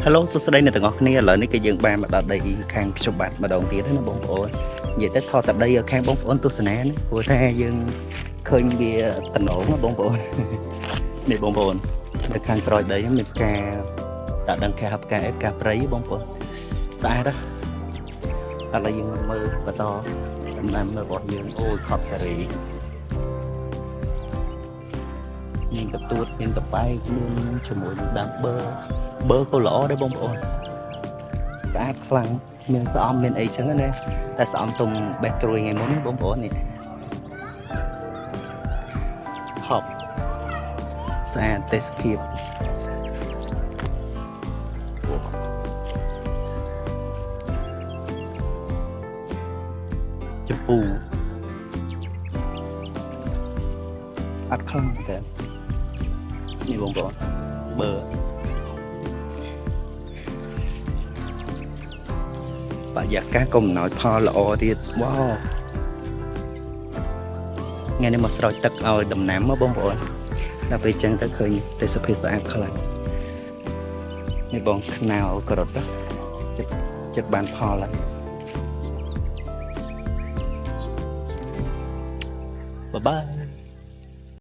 Hello សួស្តីអ្នកទាំងអស់គ្នាឥឡូវនេះគឺយើងបានមកដល់ដីខាងខ្ញុំបាទម្ដងទៀតណាបងប្អូននិយាយទៅថតតែដីខាងបងប្អូនទស្សនាណាព្រោះថាយើងឃើញវាតំណងបងប្អូននេះបងប្អូននៅខាងក្រោយដីមានផ្កាដាក់ដឹងខាផ្កាអេផ្កាព្រៃបងប្អូនស្អាតណាឥឡូវយើងមើលបន្តដំណាំរបស់យើងអូយខប់សេរីមានកទួតមានកបែកមានជាមួយនឹងដើមបឺក៏ល្អដែរបងប្អូនស្អាតខ្លាំងមានស្អំមានអីចឹងណាតែស្អំទុំបេះត្រួយថ្ងៃមុនបងប្អូននេះខប់ស្អាតទេសភាពចំពូស្អាតខ្លាំងតែនេះបងប្អូនបើបរិយាកាសក៏អំណោយផលល្អទៀតវ៉ាថ្ងៃនេះមកស្រោចទឹកឲ្យដំណាំមកបងប្អូនដល់ពេលចឹងទៅឃើញទេសភាពស្អាតខ្លាំងនេះបងខ្នៅក្រត់ចិត្តបានផលហើយបាយបាយ